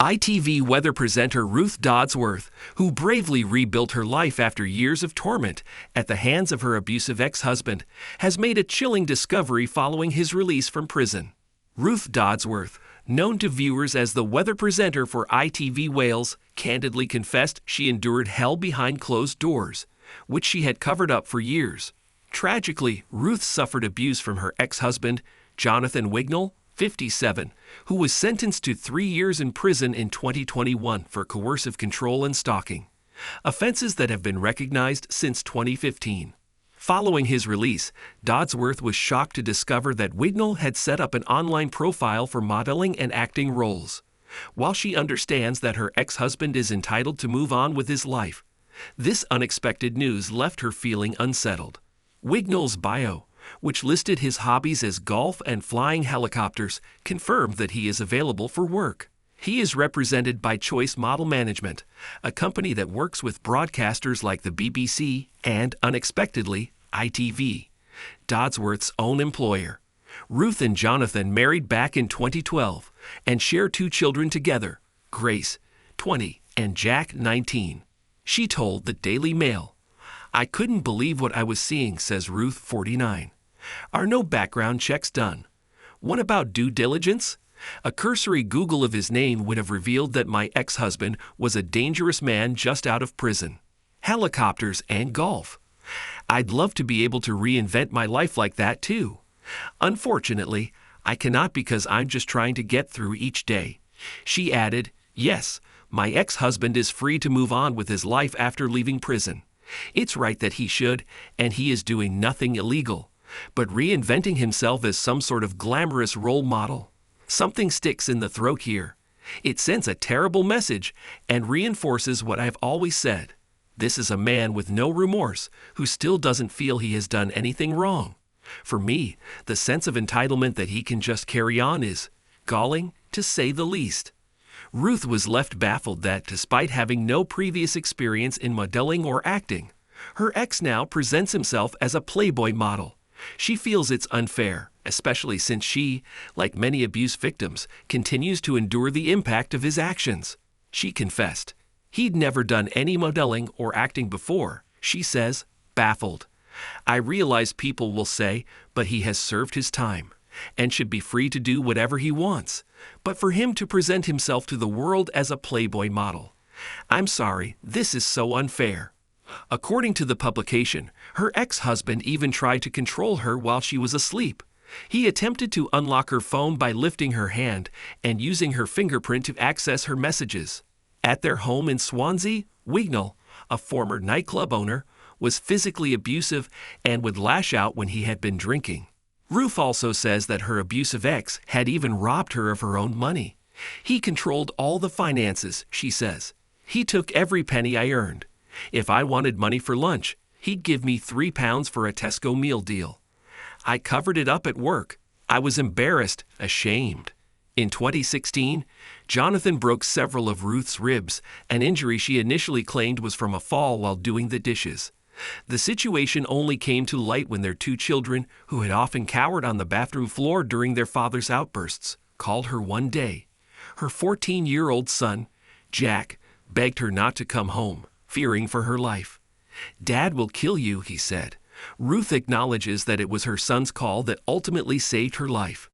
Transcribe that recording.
ITV weather presenter Ruth Dodsworth, who bravely rebuilt her life after years of torment at the hands of her abusive ex-husband, has made a chilling discovery following his release from prison. Ruth Dodsworth, known to viewers as the weather presenter for ITV Wales, candidly confessed she endured hell behind closed doors, which she had covered up for years. Tragically, Ruth suffered abuse from her ex-husband, Jonathan Wignall, 57, who was sentenced to 3 years in prison in 2021 for coercive control and stalking, offenses that have been recognized since 2015. Following his release, Dodsworth was shocked to discover that Wignall had set up an online profile for modeling and acting roles. While she understands that her ex-husband is entitled to move on with his life, this unexpected news left her feeling unsettled. Wignall's bio, which listed his hobbies as golf and flying helicopters, confirmed that he is available for work. He is represented by Choice Model Management, a company that works with broadcasters like the BBC and, unexpectedly, ITV, Dodsworth's own employer. Ruth and Jonathan married back in 2012 and share 2 children together, Grace, 20, and Jack, 19. She told the Daily Mail, "I couldn't believe what I was seeing," says Ruth, 49. "Are no background checks done? What about due diligence? A cursory Google of his name would have revealed that my ex-husband was a dangerous man just out of prison. Helicopters and golf. I'd love to be able to reinvent my life like that too. Unfortunately, I cannot because I'm just trying to get through each day." She added, "Yes, my ex-husband is free to move on with his life after leaving prison. It's right that he should, and he is doing nothing illegal. But reinventing himself as some sort of glamorous role model. Something sticks in the throat here. It sends a terrible message and reinforces what I've always said. This is a man with no remorse who still doesn't feel he has done anything wrong. For me, the sense of entitlement that he can just carry on is galling, to say the least." Ruth was left baffled that, despite having no previous experience in modeling or acting, her ex now presents himself as a Playboy model. She feels it's unfair, especially since she, like many abuse victims, continues to endure the impact of his actions. She confessed he'd never done any modeling or acting before, she says, baffled. "I realize people will say, but he has served his time and should be free to do whatever he wants. But for him to present himself to the world as a Playboy model, I'm sorry, this is so unfair." According to the publication, her ex-husband even tried to control her while she was asleep. He attempted to unlock her phone by lifting her hand and using her fingerprint to access her messages. At their home in Swansea, Wignall, a former nightclub owner, was physically abusive and would lash out when he had been drinking. Ruth also says that her abusive ex had even robbed her of her own money. "He controlled all the finances," she says. "He took every penny I earned. If I wanted money for lunch, he'd give me £3 for a Tesco meal deal. I covered it up at work. I was embarrassed, ashamed." In 2016, Jonathan broke several of Ruth's ribs, an injury she initially claimed was from a fall while doing the dishes. The situation only came to light when their 2 children, who had often cowered on the bathroom floor during their father's outbursts, called her one day. Her 14-year-old son, Jack, begged her not to come home, fearing for her life. "Dad will kill you," he said. Ruth acknowledges that it was her son's call that ultimately saved her life.